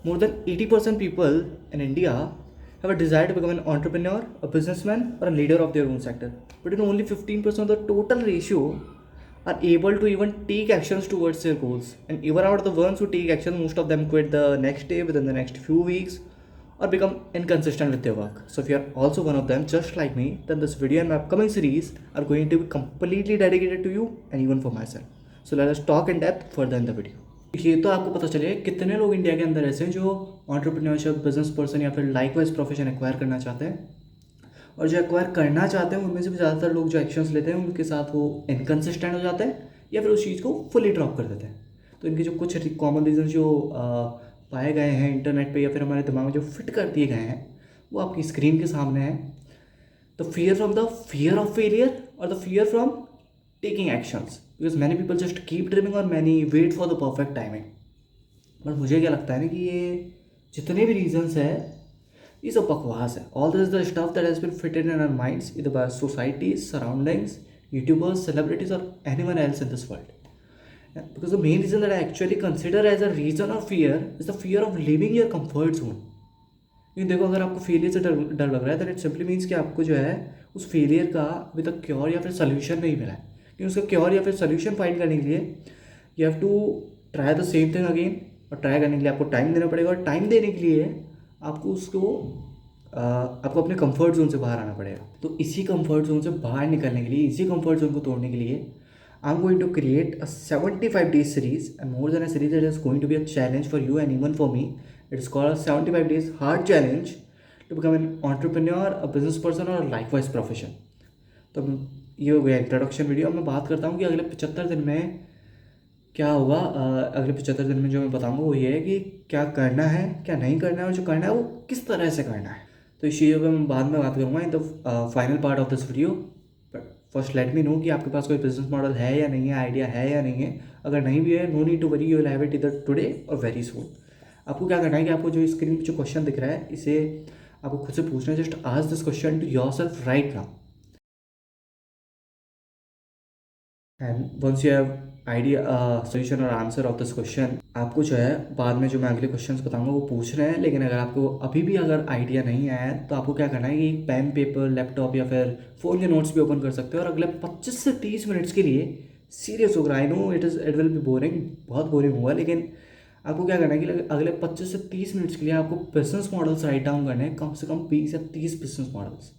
More than 80% people in India have a desire to become an entrepreneur, a businessman, or a leader of their own sector. But only 15% of the total ratio are able to even take actions towards their goals. And even out of the ones who take action, most of them quit the next day, within the next few weeks, or become inconsistent with their work. So if you are also one of them, just like me, then this video and my upcoming series are going to be completely dedicated to you and even for myself. So let us talk in depth further in the video. ये तो आपको पता चले कितने लोग India के अंदर ऐसे हैं जो एंटरप्रेन्योरशिप, बिजनेस पर्सन या फिर लाइकवाइज प्रोफेशन एक्वायर करना चाहते हैं, और जो एक्वायर करना चाहते हैं उनमें से भी ज़्यादातर लोग जो एक्शंस लेते हैं उनके साथ वो इनकन्सिस्टेंट हो जाते हैं या फिर उस चीज़ को फुली ड्रॉप कर देते हैं। तो इनके जो कुछ कॉमन रीजन जो पाए गए हैं इंटरनेट पे या फिर हमारे दिमाग में जो फिट कर दिए गए हैं वो आपकी स्क्रीन के सामने है। द फियर ऑफ फेलियर और the fear from taking actions, because many people just keep dreaming or many wait for the perfect timing. But मुझे क्या लगता है ना कि ये जितने भी रीजंस है ये सब बकवास है. All this the stuff that has been fitted in our minds इधर by societies, surroundings, YouTubers, celebrities और anyone else in this world. Because the main reason that I actually consider as a reason or fear is the fear of leaving your comfort zone. क्योंकि देखो, अगर आपको failure से डर लग रहा है, तो इट सिंपली मीन्स कि आपको जो है उस फेलियर का अभी तक क्योर या फिर सोल्यूशन नहीं मिला है. क्योंकि उसका क्योर या फिर सोल्यूशन फाइंड करने के लिए you have to try the same thing again, और ट्राई करने के लिए आपको टाइम देना पड़ेगा, और टाइम देने के लिए आपको आपको अपने कंफर्ट जोन से बाहर आना पड़ेगा. तो इसी कंफर्ट जोन से बाहर निकलने के लिए, इसी कंफर्ट जोन को तोड़ने के लिए I am going to create a 75 days series, and more than a series, it is going to be a challenge for you and even for me. It is called a 75 days hard challenge to become an entrepreneur, a business person or a likewise profession. तो ये हो गया introduction video. मैं बात करता हूँ कि अगले 75 दिन में क्या होगा. अगले 75 दिन में जो मैं बताऊँगा वो ये है कि क्या करना है, क्या नहीं करना है, और जो करना है वो किस तरह से करना है. तो इस चीज़ों पर मैं बाद में बात करूँगा in the final part of this video. But first let me know कि आपके पास कोई बिजनेस मॉडल है या नहीं है, आइडिया है या नहीं है. अगर नहीं भी है, no need to worry, you will have it इधर टुडे और वेरी सून. आपको क्या करना है कि आपको जो स्क्रीन पर जो क्वेश्चन दिख रहा है इसे आपको खुद से पूछना है. Just ask this question to yourself right now. And once you have idea, solution और आंसर ऑफ दिस क्वेश्चन, आपको जो है बाद में जो मैं अगले क्वेश्चंस बताऊंगा वो पूछ रहे हैं. लेकिन अगर आपको अभी भी अगर आइडिया नहीं आया है तो आपको क्या करना है कि पेन, पेपर, लैपटॉप या फिर फ़ोन के नोट्स भी ओपन कर सकते हो, और अगले 25 से 30 मिनट्स के लिए सीरियस होगा. I know it will be boring, बहुत बोरिंग हुआ, लेकिन आपको क्या करना है कि अगले 25 से 30 मिनट्स के लिए आपको बिजनेस मॉडल्स राइट डाउन करने हैं, कम से कम 20 या 30 बिजनेस मॉडल्स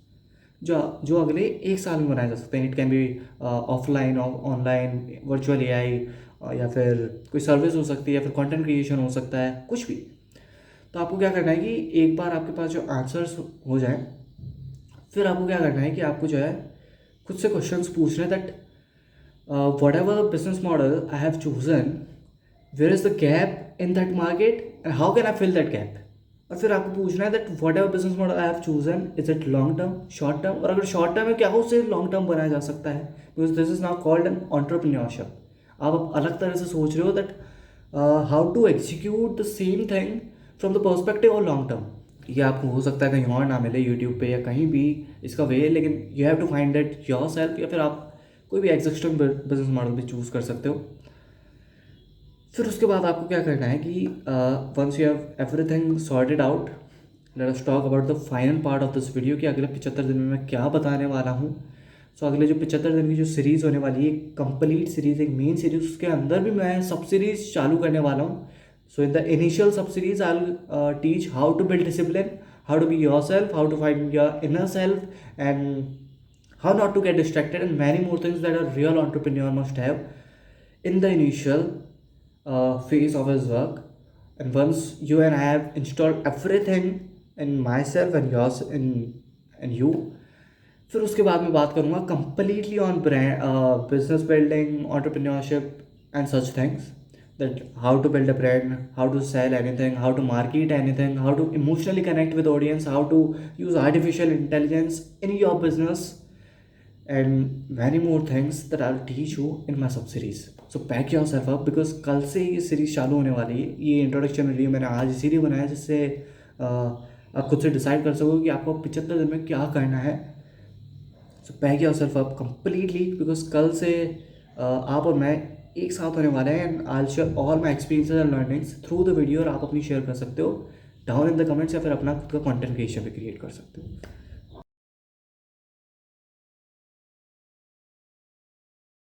जो अगले एक साल में बनाए जा सकते हैं. It can be offline, online, virtual AI, या फिर कोई सर्विस हो सकती है, या फिर कंटेंट क्रिएशन हो सकता है, कुछ भी. तो आपको क्या करना है कि एक बार आपके पास जो आंसर्स हो जाए, फिर आपको क्या करना है कि आपको जो है खुद से क्वेश्चंस पूछने that whatever business model I have chosen, where is the gap in that market and how can I fill that gap. और फिर आपको पूछना है that whatever business model I have chosen, is it long term, short term, और अगर short term है क्या हो उसे लॉन्ग टर्म बनाया जा सकता है. Because this is now called an entrepreneurship. आप अलग तरह से सोच रहे हो that how to execute the same thing from the perspective of long term. ये आपको हो सकता है कहीं और ना मिले, यूट्यूब पे या कहीं भी इसका वे, लेकिन you have to find that yourself, या फिर आप कोई भी एग्जिस्टिंग बिजनेस मॉडल भी चूज़ कर सकते हो. फिर उसके बाद आपको क्या करना है कि once you have everything sorted out, let us talk about the final part of this video कि अगले 75 दिन में मैं क्या बताने वाला हूँ. सो अगले जो 75 दिन की जो सीरीज़ होने वाली है, एक कंप्लीट सीरीज़, एक मेन सीरीज़, उसके अंदर भी मैं सब सीरीज़ चालू करने वाला हूँ. So in the initial sub series I will teach how to build discipline, how to be yourself, how to find your inner self, and how not to get distracted, and many more things that a real entrepreneur must have in the initial phase of his work. And once you and I have installed everything in myself and yours in you, फिर उसके बाद मैं बात करूँगा completely on brand, business building, entrepreneurship and such things, that how to build a brand, how to sell anything, how to market anything, how to emotionally connect with audience, how to use artificial intelligence in your business, and many more things that I'll teach you in my sub series. So pack yourself up, because कल से ये series चालू होने वाली है. ये introduction video मैंने आज इसीलिए बनाया जिससे आप खुद से डिसाइड कर सको कि आपको 75 दिन में क्या करना है. सो pack yourself up completely, because कल से आप और मैं एक साथ होने वाले हैं and I share all my experiences and learnings through the video और आप अपनी शेयर कर सकते हो डाउन इन द कमेंट्स या फिर अपना खुद का कंटेंट क्रिएशन भी क्रिएट कर सकते हो।